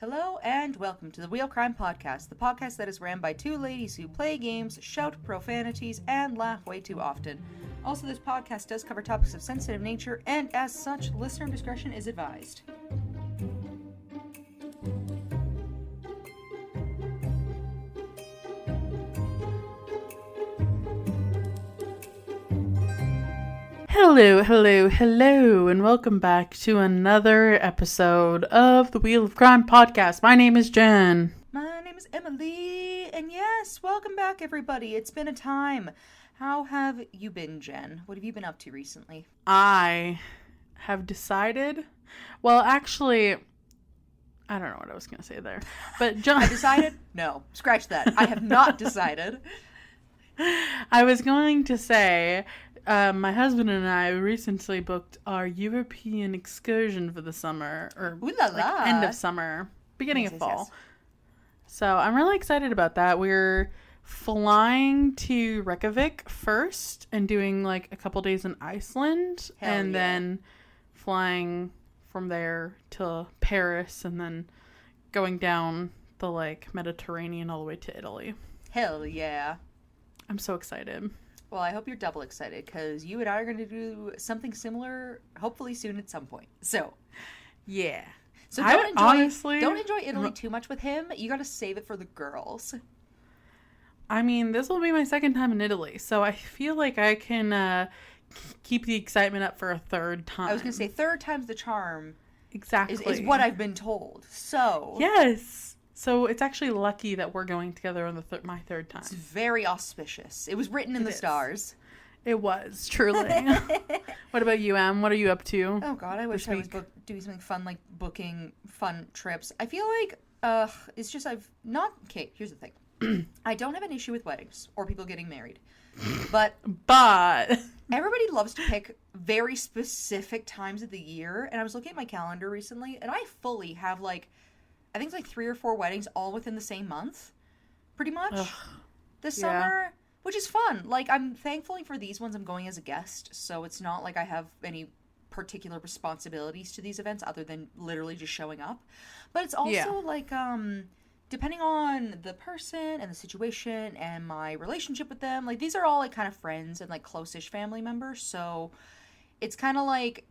Hello and welcome to the Wheel Crime Podcast, the podcast that is ran by two ladies who play games, shout profanities, and laugh way too often. Also, this podcast does cover topics of sensitive nature, and as such, listener discretion is advised. Hello, and welcome back to another episode of the Wheel of Crime podcast. My name is Jen. My name is Emily, and yes, welcome back, everybody. It's been a time. How have you been, Jen? What have you been up to recently? I have decided, well, actually, I don't know what I was going to say there, but I decided? No, scratch that. I have not decided. I was going to say, my husband and I recently booked our European excursion for the summer, or Ooh la la. like end of summer, beginning Yes, of yes, fall. yes. So I'm really excited about that. We're flying to Reykjavik first and doing like a couple days in Iceland, Hell and yeah. then flying from there to Paris, and then going down the like Mediterranean all the way to Italy. Hell yeah. I'm so excited. Well, I hope you're double excited, because you and I are going to do something similar, hopefully soon at some point. So Yeah. don't enjoy Italy too much with him. You got to save it for the girls. I mean, this will be my second time in Italy, so I feel like I can keep the excitement up for a third time. I was going to say third time's the charm. Exactly. Is what I've been told. So Yes. So it's actually lucky that we're going together on my third time. it's very auspicious. It was written in the stars. It was, truly. What about you, Em? What are you up to? Oh God, I wish I was doing something fun, like booking fun trips. I feel like it's just okay, here's the thing. I don't have an issue with weddings or people getting married. But everybody loves to pick very specific times of the year, and I was looking at my calendar recently, and I fully have I think it's like 3 or 4 weddings all within the same month, pretty much, this summer, which is fun. Like, I'm thankfully for these ones I'm going as a guest, so it's not like I have any particular responsibilities to these events other than literally just showing up. But it's also depending on the person and the situation and my relationship with them, like these are all like kind of friends and like close-ish family members, so it's kind of like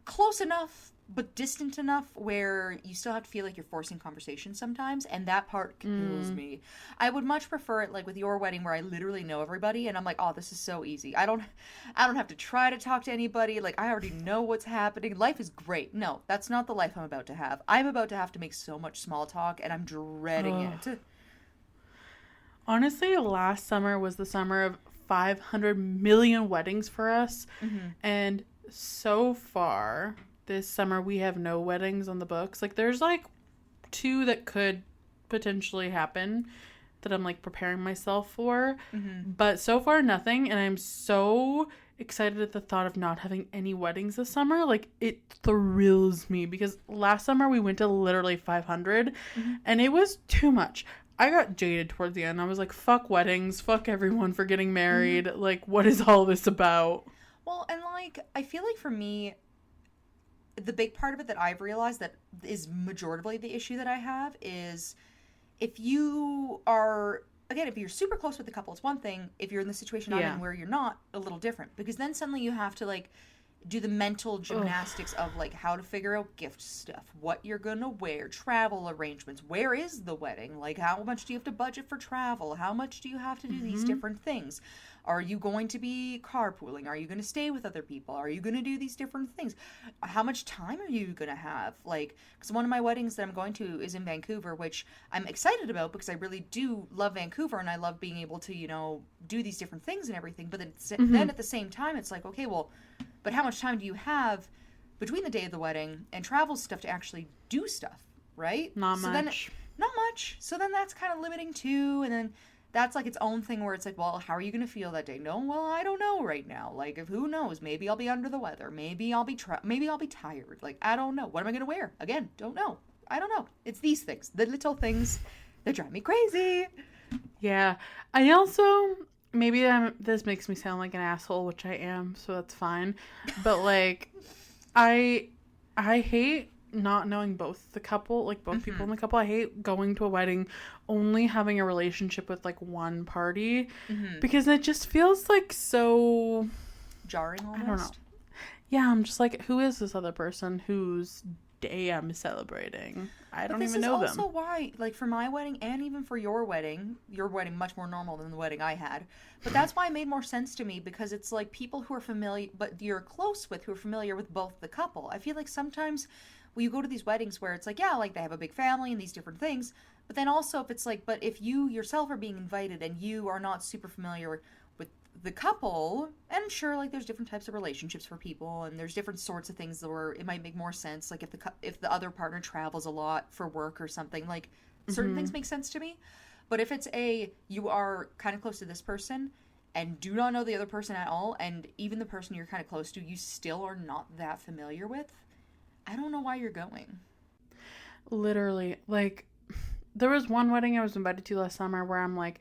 close enough but distant enough where you still have to feel like you're forcing conversation sometimes, and that part kills me. I would much prefer it like with your wedding where I literally know everybody and I'm like, oh, this is so easy. I don't have to try to talk to anybody. Like, I already know what's happening. Life is great. No, that's not the life I'm about to have. I'm about to have to make so much small talk, and I'm dreading it. Honestly, last summer was the summer of 500 million weddings for us. And so far this summer we have no weddings on the books. Like, there's like 2 that could potentially happen that I'm like preparing myself for, but so far nothing, and I'm so excited at the thought of not having any weddings this summer. Like, it thrills me, because last summer we went to literally 500 and it was too much. I got jaded towards the end. I was like, fuck weddings, fuck everyone for getting married. Like, what is all this about? Well, and like, I feel like for me, the big part of it that I've realized that is majoritively the issue that I have is if you are, again, if you're super close with the couple, it's one thing. If you're in the situation I'm in where you're not, a little different. Because then suddenly you have to like do the mental gymnastics of like how to figure out gift stuff, what you're gonna wear, travel arrangements, where is the wedding, like how much do you have to budget for travel, how much do you have to do these different things, are you going to be carpooling, are you going to stay with other people, are you going to do these different things, how much time are you going to have, like, because one of my weddings that I'm going to is in Vancouver, which I'm excited about because I really do love Vancouver and I love being able to, you know, do these different things and everything, but then at the same time it's like, okay, well, but how much time do you have between the day of the wedding and travel stuff to actually do stuff, right? Not much. So then that's kind of limiting too. And then that's like its own thing where it's like, well, how are you going to feel that day? No, well, I don't know right now. Like, if who knows? Maybe I'll be under the weather. Maybe I'll be tired. Like, I don't know. What am I going to wear? Again, don't know. I don't know. It's these things, the little things that drive me crazy. Yeah. I also, maybe this makes me sound like an asshole, which I am, so that's fine. But like, I hate not knowing both the couple, like both people in the couple. I hate going to a wedding only having a relationship with like one party because it just feels like so jarring almost. I don't know. Yeah, I'm just like, who is this other person whose day I'm celebrating? I don't even know them. This is also why, like, for my wedding and even for your wedding much more normal than the wedding I had. But that's why it made more sense to me, because it's like people who are familiar, but you're close with, who are familiar with both the couple. I feel like sometimes when you go to these weddings where it's like, yeah, like they have a big family and these different things, but then also if it's like, but if you yourself are being invited and you are not super familiar with the couple, and sure, like there's different types of relationships for people, and there's different sorts of things where it might make more sense, like if the other partner travels a lot for work or something, like certain things make sense to me. But if it's you are kind of close to this person and do not know the other person at all, and even the person you're kind of close to you still are not that familiar with, I don't know why you're going. Literally, like there was one wedding I was invited to last summer where I'm like,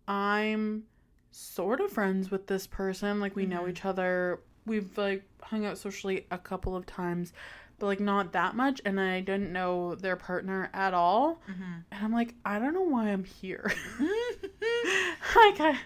I'm sort of friends with this person, like we know each other, we've like hung out socially a couple of times, but like not that much, and I didn't know their partner at all, and I'm like, I don't know why I'm here. Like I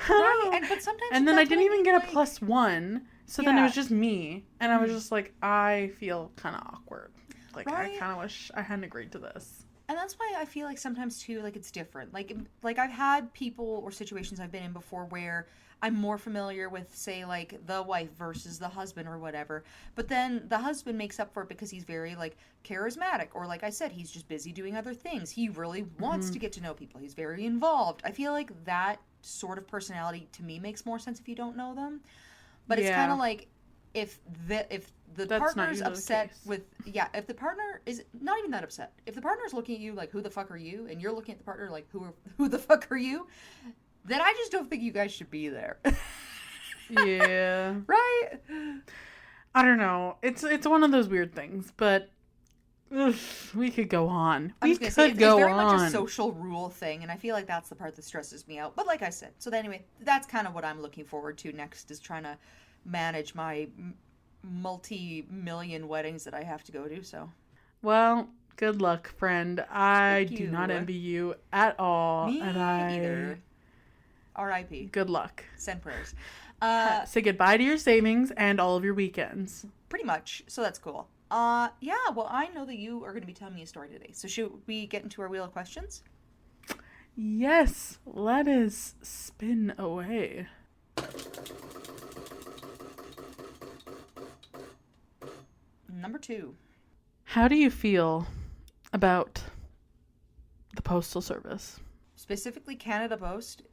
don't know. But sometimes, and then I didn't even get a +1, so then it was just me, and I was just like, I feel kind of awkward, like I kind of wish I hadn't agreed to this. And that's why I feel like sometimes, too, like, it's different. Like I've had people or situations I've been in before where I'm more familiar with, say, like, the wife versus the husband or whatever. But then the husband makes up for it because he's very, like, charismatic. Or, like I said, he's just busy doing other things. He really wants to get to know people. He's very involved. I feel like that sort of personality, to me, makes more sense if you don't know them. But it's kind of like, if the partner's upset with, if the partner is not even that upset, if the partner's looking at you like, who the fuck are you, and you're looking at the partner like, who the fuck are you, then I just don't think you guys should be there. Yeah. Right? I don't know. It's one of those weird things, but we could go on. It's very much a social rule thing, and I feel like that's the part that stresses me out. But like I said, so anyway, that's kind of what I'm looking forward to next, is trying to manage my multi-million weddings that I have to go to. So, well, good luck, friend. I do not envy you at all. Me either. R.I.P. Good luck. Send prayers. Say goodbye to your savings and all of your weekends. Pretty much. So that's cool. Yeah, well, I know that you are going to be telling me a story today. So should we get into our wheel of questions? Yes. Let us spin away. Number 2. How do you feel about the Postal Service? Specifically, Canada Post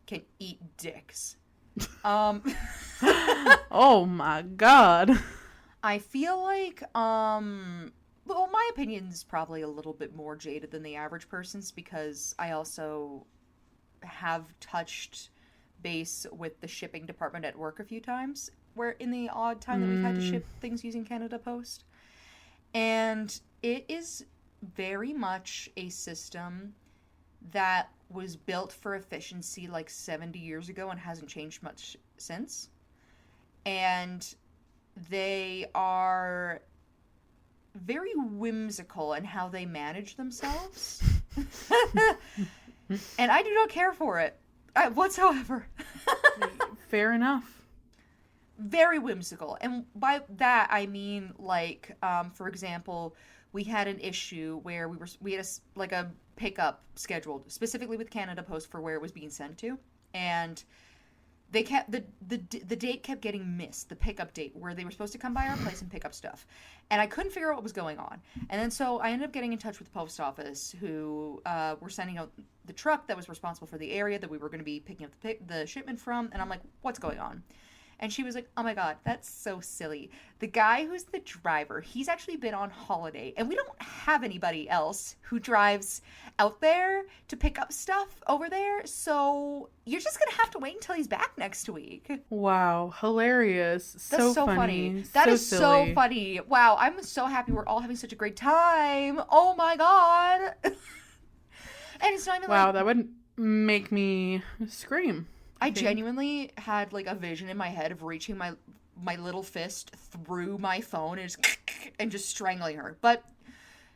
can eat dicks. Oh my God. I feel like, well, my opinion's probably a little bit more jaded than the average person's, because I also have touched base with the shipping department at work a few times, where in the odd time that we've had to ship things using Canada Post. And it is very much a system that was built for efficiency like 70 years ago and hasn't changed much since. And they are very whimsical in how they manage themselves. And I do not care for it whatsoever. Fair enough. Very whimsical. And by that, I mean, like, for example, we had an issue where we had a pickup scheduled specifically with Canada Post for where it was being sent to, and they kept the date kept getting missed, the pickup date where they were supposed to come by our place and pick up stuff, and I couldn't figure out what was going on. And then so I ended up getting in touch with the post office, who were sending out the truck that was responsible for the area that we were going to be picking up the shipment from, and I'm like, what's going on? And she was like, oh my God, that's so silly. The guy who's the driver, he's actually been on holiday. And we don't have anybody else who drives out there to pick up stuff over there. So you're just going to have to wait until he's back next week. Wow. Hilarious. That's so funny. That is so funny. Wow. I'm so happy we're all having such a great time. Oh my God. And it's not even wow, that would make me scream. I genuinely had like a vision in my head of reaching my my little fist through my phone and just strangling her. But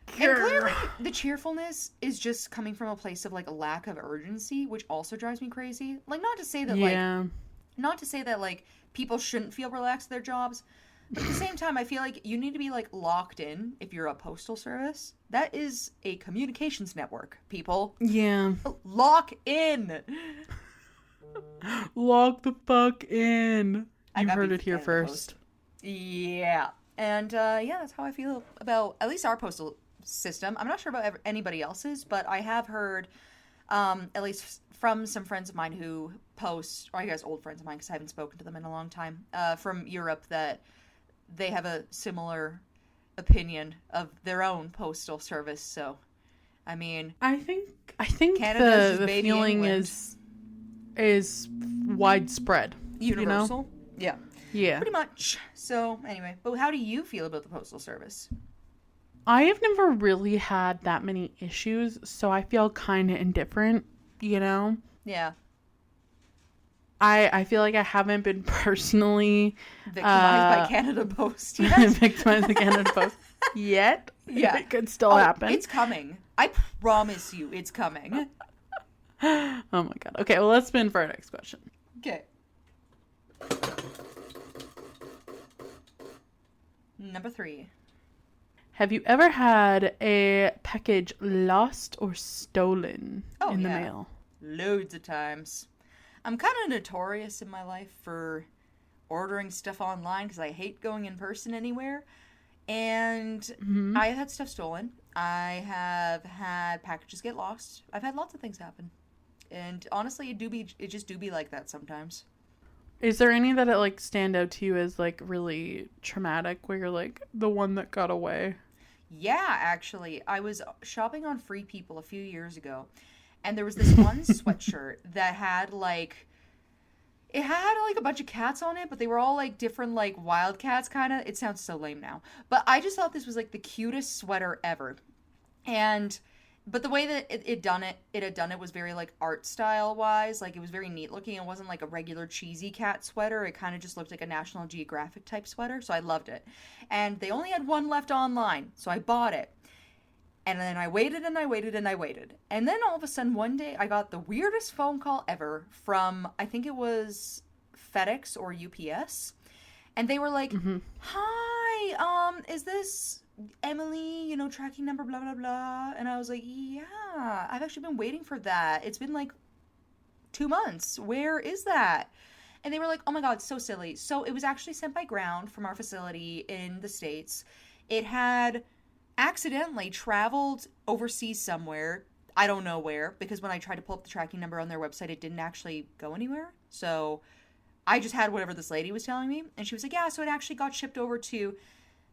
and clearly the cheerfulness is just coming from a place of like a lack of urgency, which also drives me crazy. Like not to say that like people shouldn't feel relaxed at their jobs, but at the same time I feel like you need to be like locked in if you're a postal service. That is a communications network, people. Yeah. Lock in. Lock the fuck in. You heard it here first. Yeah. And that's how I feel about at least our postal system. I'm not sure about anybody else's, but I have heard, at least from some friends of mine who post, or I guess old friends of mine because I haven't spoken to them in a long time, from Europe, that they have a similar opinion of their own postal service. So, I mean, I think the feeling is widespread, universal. You know? Yeah, pretty much. So anyway, but how do you feel about the postal service? I have never really had that many issues, so I feel kind of indifferent, you know? Yeah. I feel like I haven't been personally victimized by Canada Post yet. Victimized by Canada Post yet. Yeah. It could still happen. It's coming. I promise you it's coming. Oh my god. Okay, well, let's spin for our next question. Okay. Number 3. Have you ever had a package lost or stolen in the mail? Loads of times. I'm kind of notorious in my life for ordering stuff online because I hate going in person anywhere. And I have had stuff stolen. I have had packages get lost. I've had lots of things happen. And honestly, it just do be like that sometimes. Is there any that like stand out to you as like really traumatic, where you're like the one that got away? Yeah, actually, I was shopping on Free People a few years ago, and there was this one sweatshirt that had like a bunch of cats on it, but they were all like different like wild cats kind of. It sounds so lame now, but I just thought this was like the cutest sweater ever. But the way that it had done it was very like art style wise. Like it was very neat looking. It wasn't like a regular cheesy cat sweater. It kind of just looked like a National Geographic type sweater. So I loved it. And they only had one left online. So I bought it. And then I waited and I waited and I waited. And then all of a sudden one day I got the weirdest phone call ever from, I think it was FedEx or UPS. And they were like, hi, is this Emily, tracking number, blah, blah, blah. And I was like, yeah, I've actually been waiting for that. It's been like 2 months. Where is that? And they were like, oh my God, so silly. So it was actually sent by ground from our facility in the States. It had accidentally traveled overseas somewhere. I don't know where, because when I tried to pull up the tracking number on their website, it didn't actually go anywhere. So I just had whatever this lady was telling me. And she was like, yeah, so it actually got shipped over to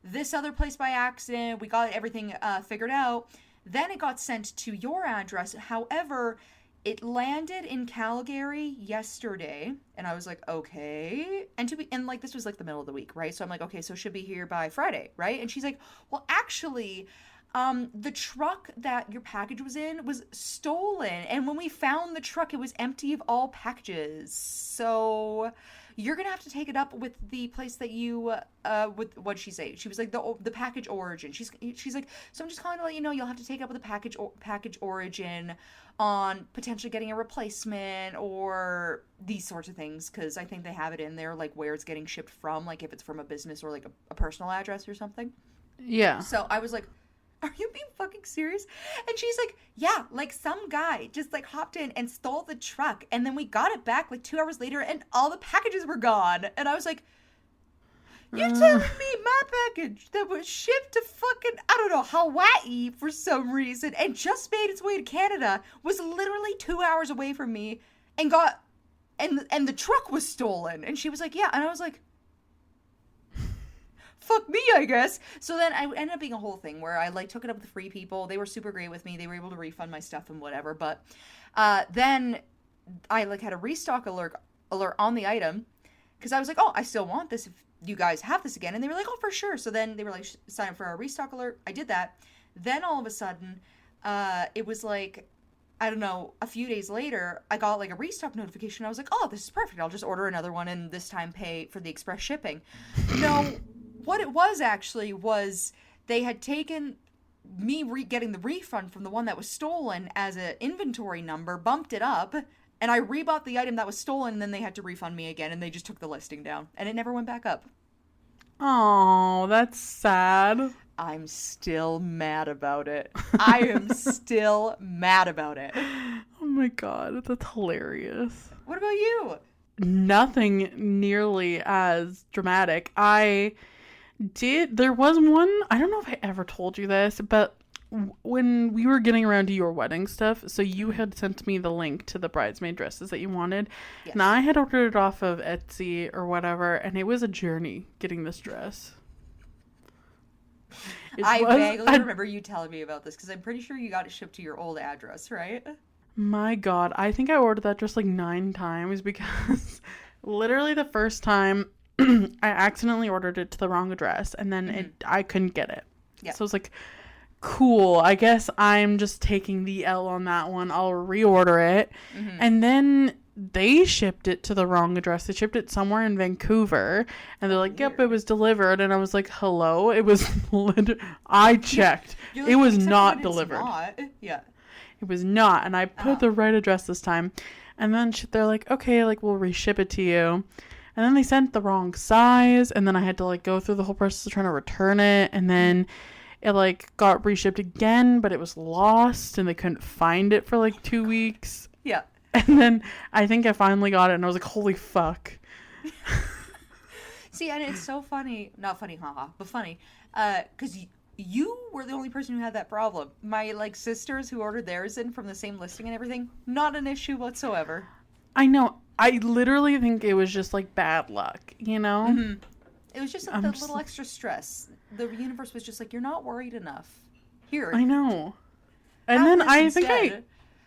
this other place by accident. We got everything figured out. Then it got sent to your address. However, it landed in Calgary yesterday. And I was like, okay. And this was like the middle of the week, right? So I'm like, okay, so it should be here by Friday, right? And she's like, well, actually, the truck that your package was in was stolen. And when we found the truck, it was empty of all packages. So you're going to have to take it up with the place that you, with what'd she say? She was like, the package origin. She's like, so I'm just calling to let you know you'll have to take up with the package origin on potentially getting a replacement or these sorts of things. Cause I think they have it in there, like where it's getting shipped from, like if it's from a business or like a personal address or something. Yeah. So I was like, are you being fucking serious? And she's like, yeah, like some guy just like hopped in and stole the truck. And then we got it back like 2 hours later and all the packages were gone. And I was like, you're telling me my package that was shipped to fucking, I don't know, Hawaii for some reason and just made its way to Canada was literally 2 hours away from me and the truck was stolen. And she was like, yeah. And I was like, fuck me, I guess. So then I ended up being a whole thing where I like took it up with the Free People. They were super great with me. They were able to refund my stuff and whatever. But then I like had a restock alert on the item because I was like, oh, I still want this if you guys have this again. And they were like, oh, for sure. So then they were like, sign up for our restock alert. I did that. Then all of a sudden, it was like, I don't know, a few days later, I got like a restock notification. I was like, oh, this is perfect. I'll just order another one and this time pay for the express shipping. No, what it was actually was they had taken me getting the refund from the one that was stolen as an inventory number, bumped it up, and I rebought the item that was stolen, and then they had to refund me again, and they just took the listing down, and it never went back up. Oh, that's sad. I'm still mad about it. I am still mad about it. Oh my god, that's hilarious. What about you? Nothing nearly as dramatic. There was one, I don't know if I ever told you this, but when we were getting around to your wedding stuff, so you had sent me the link to the bridesmaid dresses that you wanted, yes. And I had ordered it off of Etsy or whatever, and it was a journey getting this dress. I vaguely remember you telling me about this, because I'm pretty sure you got it shipped to your old address, right? My god, I think I ordered that dress like 9 times, because literally the first time I accidentally ordered it to the wrong address, and then I couldn't get it. Yeah. So I was like, cool, I guess I'm just taking the L on that one. I'll reorder it. Mm-hmm. And then they shipped it to the wrong address. They shipped it somewhere in Vancouver, and they're like, yep, it was delivered. And I was like, hello? It was I checked. Like, it was not delivered. Not. Yeah. It was not. And I put the right address this time. And then they're like, okay, like, we'll reship it to you. And then they sent the wrong size, and then I had to, like, go through the whole process of trying to return it, and then it, like, got reshipped again, but it was lost, and they couldn't find it for, like, 2 weeks. Yeah. And then I think I finally got it, and I was like, holy fuck. See, and it's so funny. Not funny, haha, but funny. Because you were the only person who had that problem. My, like, sisters who ordered theirs in from the same listing and everything, not an issue whatsoever. I know. I literally think it was just, like, bad luck, you know? Mm-hmm. It was just like, the little extra stress. The universe was just like, you're not worried enough. Here. I know. And then I think I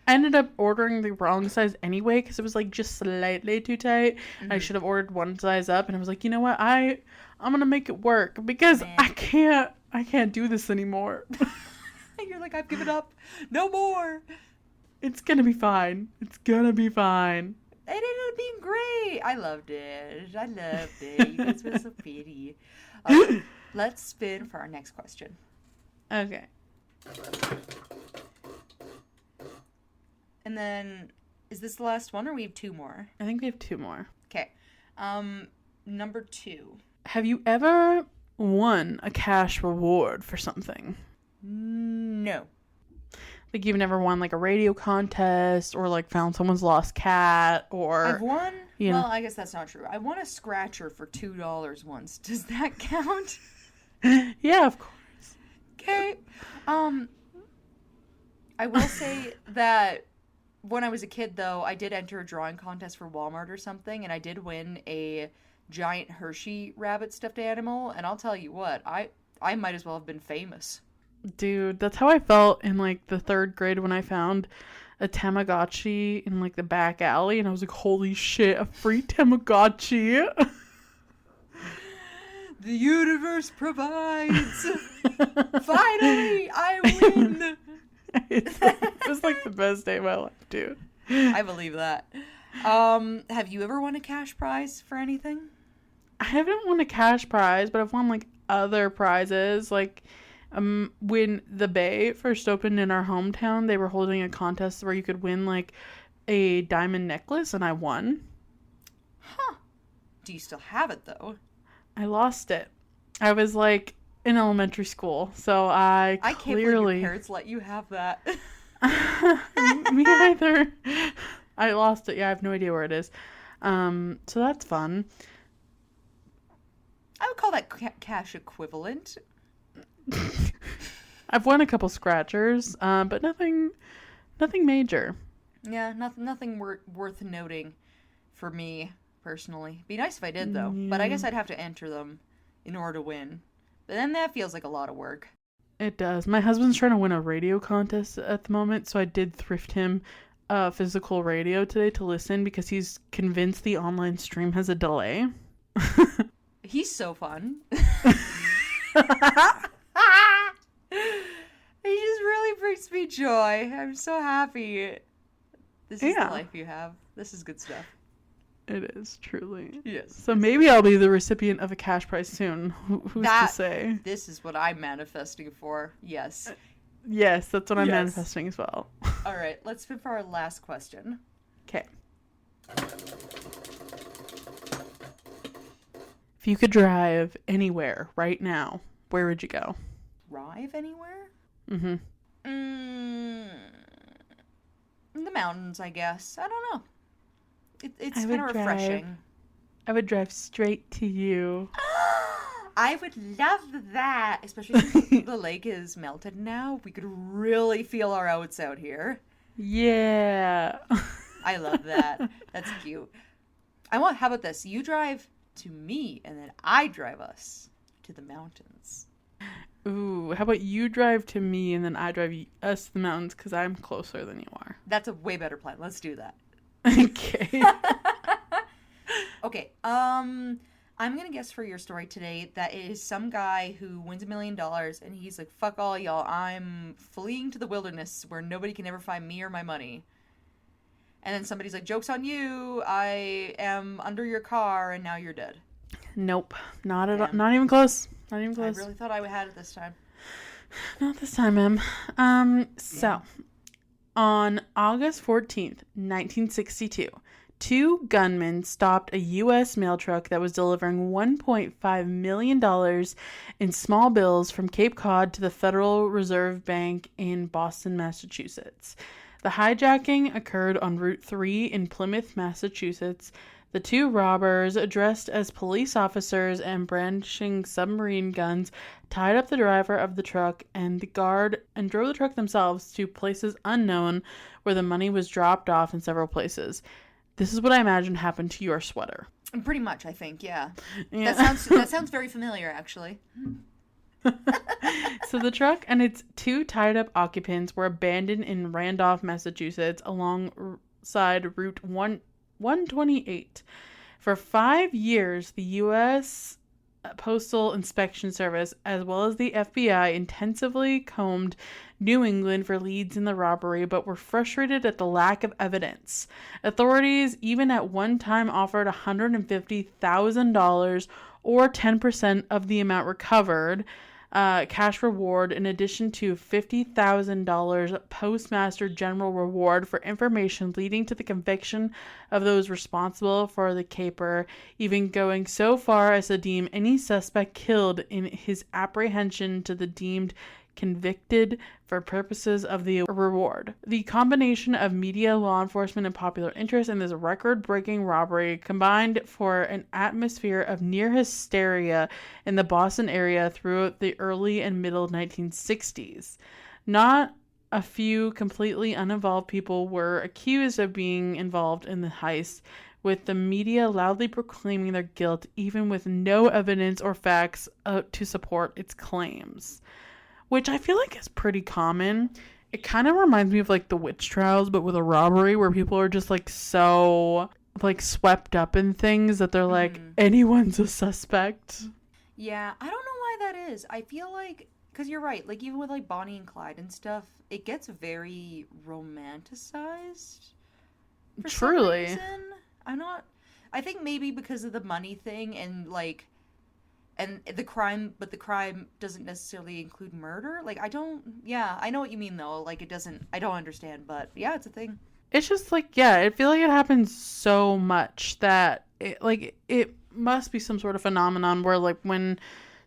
ended up ordering the wrong size anyway, because it was, like, just slightly too tight. Mm-hmm. I should have ordered one size up, and I was like, you know what? I'm going to make it work, because I can't do this anymore. You're like, I've given up. No more. It's going to be fine. It's going to be fine. It ended up being great. I loved it. You guys were so pretty. Okay, let's spin for our next question. Okay. And then, is this the last one, or we have 2 more? I think we have 2 more. Okay. Number 2. Have you ever won a cash reward for something? No. Like, you've never won, like, a radio contest, or, like, found someone's lost cat, or... I've won? Well, I guess that's not true. I won a scratcher for $2 once. Does that count? Yeah, of course. Okay. I will say that when I was a kid, though, I did enter a drawing contest for Walmart or something, and I did win a giant Hershey rabbit stuffed animal, and I'll tell you what, I might as well have been famous. Dude, that's how I felt in, like, the 3rd grade when I found a Tamagotchi in, like, the back alley, and I was like, holy shit, a free Tamagotchi. The universe provides. Finally, I win. It was, like, the best day of my life, dude. I believe that. Have you ever won a cash prize for anything? I haven't won a cash prize, but I've won, like, other prizes, like... when the Bay first opened in our hometown, they were holding a contest where you could win, like, a diamond necklace, and I won. Huh. Do you still have it, though? I lost it. I was, like, in elementary school, so I can't believe your parents let you have that. Me either. I lost it. Yeah, I have no idea where it is. So that's fun. I would call that cash equivalent. I've won a couple scratchers, but nothing major. Yeah, nothing worth noting for me personally. Be nice if I did though, but I guess I'd have to enter them in order to win. But then that feels like a lot of work. It does. My husband's trying to win a radio contest at the moment, so I did thrift him a physical radio today to listen because he's convinced the online stream has a delay. He's so fun. He's just really brings me joy. I'm so happy. This is the Yeah. life you have. This is good stuff. It is, truly. Yes. So maybe I'll be the recipient of a cash prize soon. Who's to say? This is what I'm manifesting for. Yes. Yes, that's what I'm Yes. manifesting as well. All right, let's spin for our last question. Okay. If you could drive anywhere right now, where would you go? Drive anywhere? Mm-hmm. The mountains, I guess. I don't know. It's I kind of would refreshing. I would drive straight to you. I would love that, especially since the lake is melted now. We could really feel our oats out here. Yeah. I love that. That's cute. How about this? You drive to me, and then I drive us to the mountains. Ooh, how about you drive to me and then I drive us to the mountains because I'm closer than you are. That's a way better plan. Let's do that. Okay. Okay. I'm gonna guess for your story today that it is some guy who wins $1 million and he's like, "Fuck all y'all! I'm fleeing to the wilderness where nobody can ever find me or my money." And then somebody's like, "Joke's on you! I am under your car and now you're dead." Nope. Not at all. Damn. Not even close. Not even I close. really thought I had it this time. Not this time, Em. So, on August 14th, 1962, two gunmen stopped a U.S. mail truck that was delivering $1.5 million in small bills from Cape Cod to the Federal Reserve Bank in Boston, Massachusetts. The hijacking occurred on Route 3 in Plymouth, Massachusetts. The two robbers, dressed as police officers and brandishing submarine guns, tied up the driver of the truck and the guard and drove the truck themselves to places unknown where the money was dropped off in several places. This is what I imagine happened to your sweater. Pretty much, I think, yeah. Yeah. That sounds very familiar, actually. So the truck and its two tied-up occupants were abandoned in Randolph, Massachusetts, alongside Route 128. For 5 years, the U.S. Postal Inspection Service, as well as the FBI, intensively combed New England for leads in the robbery, but were frustrated at the lack of evidence. Authorities even at one time offered $150,000 or 10% of the amount recovered, cash reward, in addition to $50,000 Postmaster General reward for information leading to the conviction of those responsible for the caper, even going so far as to deem any suspect killed in his apprehension to the deemed convicted for purposes of the reward. The combination of media, law enforcement, and popular interest in this record-breaking robbery combined for an atmosphere of near hysteria in the Boston area throughout the early and middle 1960s. Not a few completely uninvolved people were accused of being involved in the heist, with the media loudly proclaiming their guilt even with no evidence or facts to support its claims. Which I feel like is pretty common. It kind of reminds me of like the witch trials, but with a robbery where people are just like so like swept up in things that they're like, anyone's a suspect. Yeah, I don't know why that is. I feel like, because you're right, like even with like Bonnie and Clyde and stuff, it gets very romanticized. For Truly. Some reason. I think maybe because of the money thing and like, and the crime, but the crime doesn't necessarily include murder. Like, I know what you mean, though. Like, I don't understand, but yeah, it's a thing. It's just like, yeah, I feel like it happens so much that it must be some sort of phenomenon where like when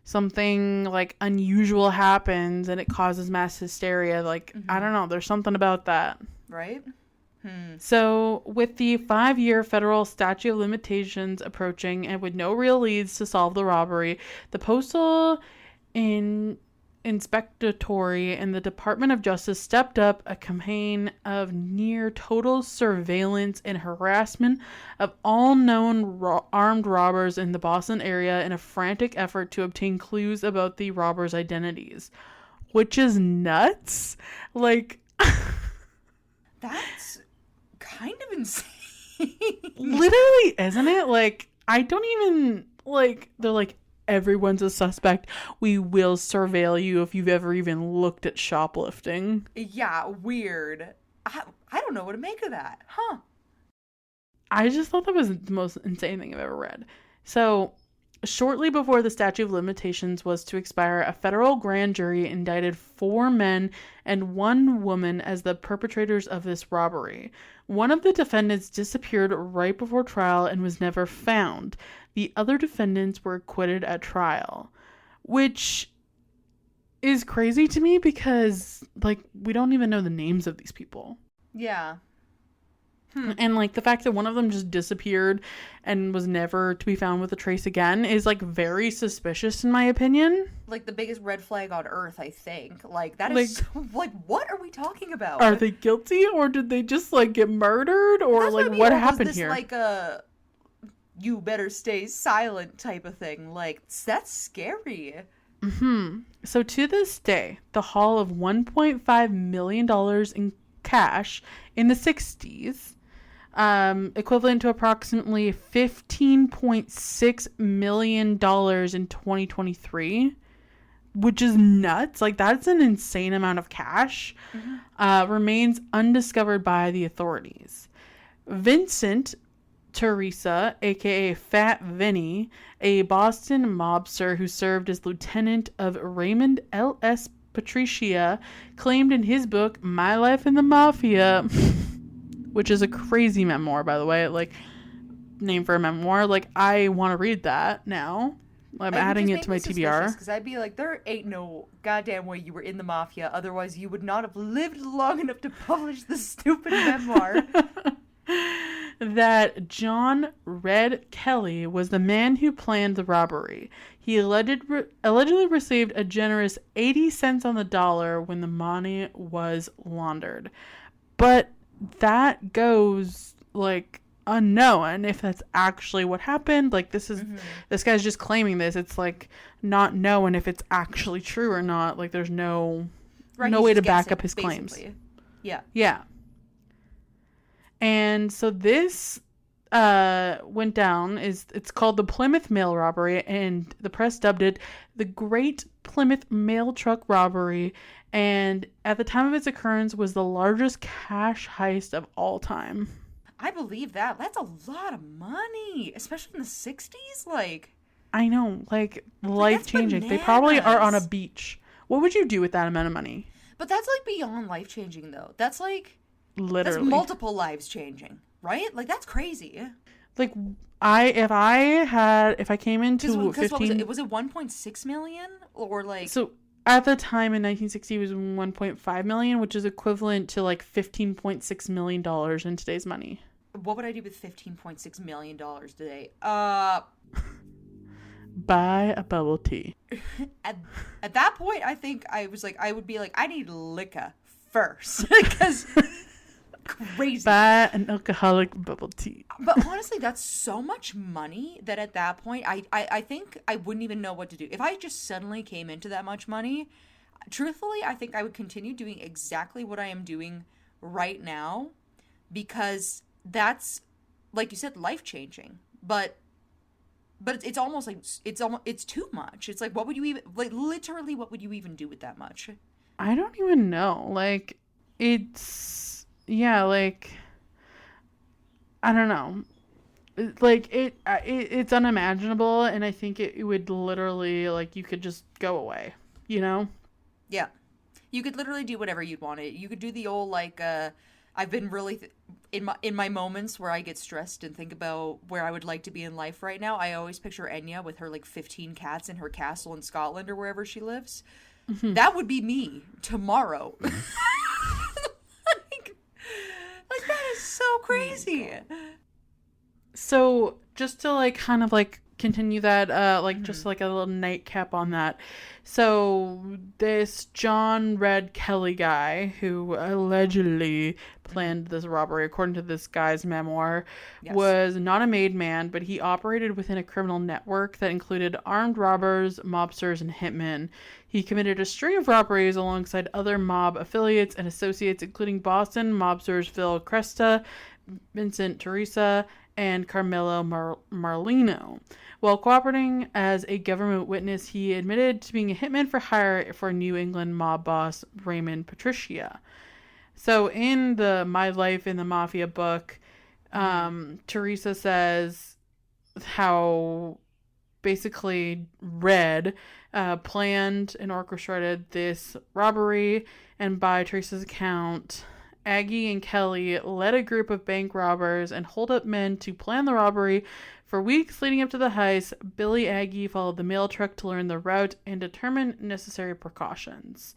something like unusual happens and it causes mass hysteria, like, I don't know, there's something about that. Right? So, with the 5-year federal statute of limitations approaching and with no real leads to solve the robbery, the Postal Inspectorate and the Department of Justice stepped up a campaign of near total surveillance and harassment of all known armed robbers in the Boston area in a frantic effort to obtain clues about the robbers' identities. Which is nuts. Like... That's kind of insane. Literally, isn't it? Like, I don't even, like, they're like, everyone's a suspect. We will surveil you if you've ever even looked at shoplifting. Yeah, weird. I don't know what to make of that. Huh. I just thought that was the most insane thing I've ever read. So, shortly before the statute of limitations was to expire, a federal grand jury indicted 4 men and 1 woman as the perpetrators of this robbery. One of the defendants disappeared right before trial and was never found. The other defendants were acquitted at trial, which is crazy to me because, like, we don't even know the names of these people. Yeah. And, like, the fact that one of them just disappeared and was never to be found with a trace again is, like, very suspicious in my opinion. Like, the biggest red flag on earth, I think. Like, that is, like, what are we talking about? Are they guilty, or did they just, like, get murdered, or, that's like, what happened this, here? Like, a you better stay silent type of thing. Like, that's scary. So, to this day, the haul of $1.5 million in cash in the 60s, equivalent to approximately $15.6 million in 2023, which is nuts. Like, that's an insane amount of cash, remains undiscovered by the authorities. Vincent Teresa, aka Fat Vinny, a Boston mobster who served as lieutenant of Raymond L.S. Patricia, claimed in his book, My Life in the Mafia, which is a crazy memoir, by the way, like, name for a memoir. Like, I want to read that now. I'm adding it to my TBR. Because I'd be like, there ain't no goddamn way you were in the mafia, otherwise you would not have lived long enough to publish this stupid memoir. That John Red Kelly was the man who planned the robbery. He allegedly received a generous 80 cents on the dollar when the money was laundered. But that goes, like, unknown if that's actually what happened. Like, this guy's just claiming this. It's, like, not known if it's actually true or not. Like, there's no way to back up his claims. Yeah. And so this went down. It's called the Plymouth Mail Robbery, and the press dubbed it the Great Plymouth Mail Truck Robbery. And at the time of its occurrence was the largest cash heist of all time. I believe that. That's a lot of money, especially in the 60s. Like, I know, like, life-changing. They probably are on a beach. What would you do with that amount of money? But that's, like, beyond life-changing, though. That's, like, literally, that's multiple lives changing, right? Like, that's crazy. Like, if I came into 15... Was it 1.6 million? Or, like... So, at the time in 1960, it was 1.5 million, which is equivalent to, like, $15.6 million in today's money. What would I do with $15.6 million today? Buy a bubble tea. At that point, I think I would be like, I need liquor first. Because... crazy. Buy an alcoholic bubble tea. But honestly, that's so much money that at that point, I think I wouldn't even know what to do. If I just suddenly came into that much money, truthfully, I think I would continue doing exactly what I am doing right now, because that's, like you said, life-changing. But it's almost like, it's too much. It's like, what would you even, like, literally, what would you even do with that much? I don't even know. Like, yeah, like, I don't know. Like, it's unimaginable, and I think it would literally, like, you could just go away, you know? Yeah. You could literally do whatever you'd want. You could do the old, like, I've been really, in my moments where I get stressed and think about where I would like to be in life right now, I always picture Enya with her, like, 15 cats in her castle in Scotland or wherever she lives. Mm-hmm. That would be me tomorrow. Like, that is so crazy. So, just to, like, kind of, like, continue that, like, just, like, a little nightcap on that. So, this John Red Kelly guy, who allegedly planned this robbery, according to this guy's memoir, was not a made man, but he operated within a criminal network that included armed robbers, mobsters, and hitmen. He committed a string of robberies alongside other mob affiliates and associates, including Boston mobsters Phil Cresta, Vincent Teresa, and Carmelo Marlino. While cooperating as a government witness, he admitted to being a hitman for hire for New England mob boss Raymond Patricia. So in the My Life in the Mafia book, Teresa says how basically Red planned and orchestrated this robbery, and by Teresa's account, Aggie and Kelly led a group of bank robbers and hold-up men to plan the robbery. For weeks leading up to the heist, Billy Aggie followed the mail truck to learn the route and determine necessary precautions.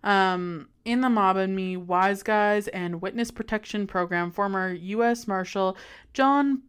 In the Mob and Me Wise Guys and Witness Protection Program, former U.S. Marshal John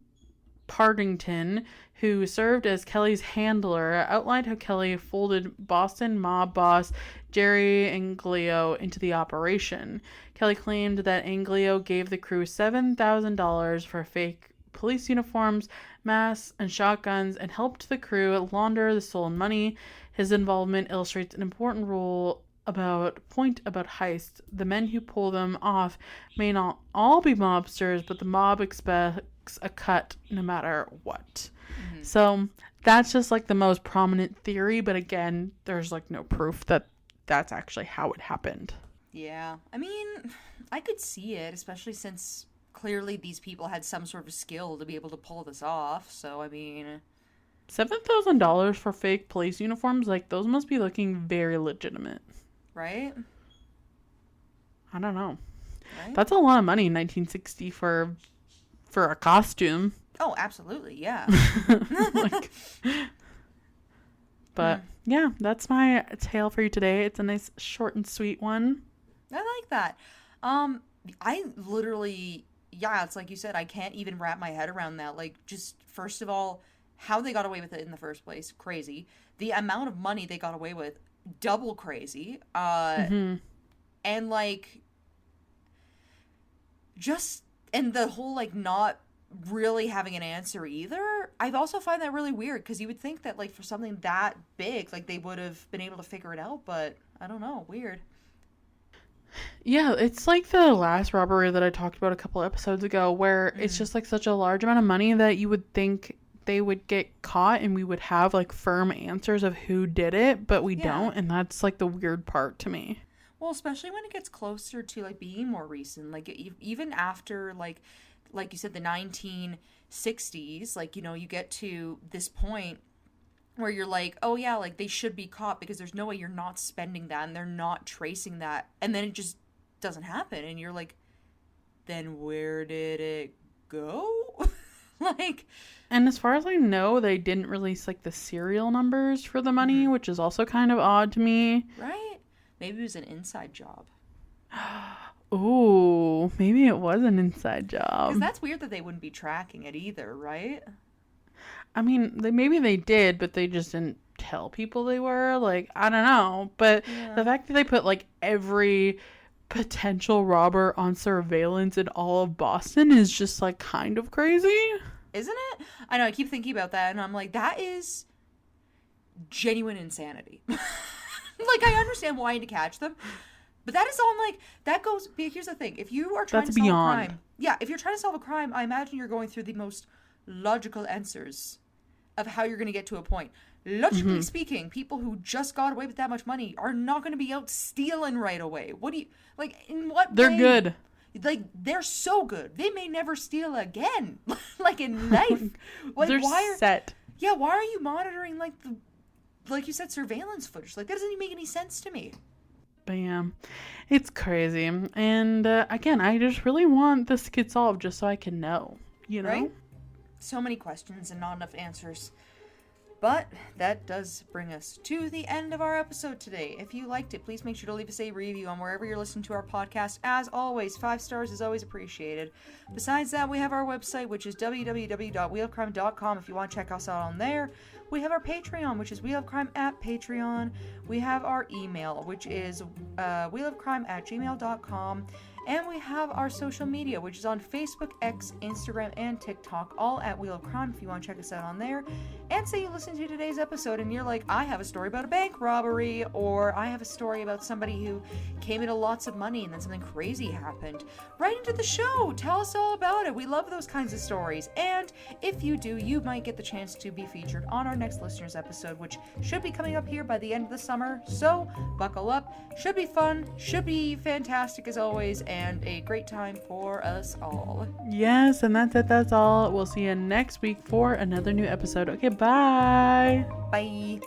Partington, who served as Kelly's handler, outlined how Kelly folded Boston mob boss Jerry Anglio into the operation. Kelly claimed that Anglio gave the crew $7,000 for fake police uniforms, masks, and shotguns, and helped the crew launder the stolen money. His involvement illustrates an important point about heists. The men who pull them off may not all be mobsters, but the mob expects a cut no matter what. Mm-hmm. So that's just like the most prominent theory, but again, there's like no proof that that's actually how it happened. Yeah, I mean, I could see it, especially since clearly these people had some sort of skill to be able to pull this off. So I mean, $7,000 for fake police uniforms, like those must be looking very legitimate. Right? I don't know. Right? That's a lot of money in 1960 for a costume. Oh, absolutely, yeah. Yeah, that's my tale for you today. It's a nice short and sweet one. I like that. I literally, it's like you said, I can't even wrap my head around that. Like, just first of all, how they got away with it in the first place, crazy. The amount of money they got away with, double crazy. And like, and the whole like not really having an answer either. I also find that really weird, because you would think that like for something that big, like they would have been able to figure it out, but I don't know, weird. Yeah, it's like the last robbery that I talked about a couple episodes ago, where it's just like such a large amount of money that you would think they would get caught and we would have like firm answers of who did it, but we don't, and that's like the weird part to me. Well, especially when it gets closer to like being more recent, like even after like you said, the 1960s, like, you know, you get to this point where you're like, oh yeah, like they should be caught, because there's no way you're not spending that and they're not tracing that, and then it just doesn't happen, and you're like, then where did it go? Like, and as far as I know, they didn't release like the serial numbers for the money, which is also kind of odd to me. Right? Maybe it was an inside job. Ooh, maybe it was an inside job. Because that's weird that they wouldn't be tracking it either, right? I mean, maybe they did, but they just didn't tell people they were. Like, I don't know. But the fact that they put like every potential robber on surveillance in all of Boston is just like kind of crazy. Isn't it? I know, I keep thinking about that and I'm like, that is genuine insanity. Like, I understand wanting to catch them, but that is all like, that goes, here's the thing. If you are trying to solve a crime, if you're trying to solve a crime, I imagine you're going through the most logical answers of how you're going to get to a point. Logically speaking, people who just got away with that much money are not going to be out stealing right away. What do you, like, in what They're way? good. Like, they're so good. They may never steal again. Like, in life. Like, they're set. Yeah, why are you monitoring, like, like you said, surveillance footage? Like, that doesn't even make any sense to me. But yeah, it's crazy. And again, I just really want this to get solved just so I can know, you know? Right? So many questions and not enough answers. But that does bring us to the end of our episode today. If you liked it, please make sure to leave us a review on wherever you're listening to our podcast. As always, 5 stars is always appreciated. Besides that, we have our website, which is www.wheelofcrime.com if you want to check us out on there. We have our Patreon, which is wheelofcrime@Patreon. We have our email, which is wheelofcrime@gmail.com. And we have our social media, which is on Facebook, X, Instagram, and TikTok, all at Wheel of Crime if you want to check us out on there. And say you listen to today's episode and you're like, I have a story about a bank robbery, or I have a story about somebody who came into lots of money and then something crazy happened. Write into the show. Tell us all about it. We love those kinds of stories. And if you do, you might get the chance to be featured on our next listeners episode, which should be coming up here by the end of the summer. So buckle up. Should be fun. Should be fantastic as always, and a great time for us all. Yes, and that's it. That's all. We'll see you next week for another new episode. Okay, bye. Bye.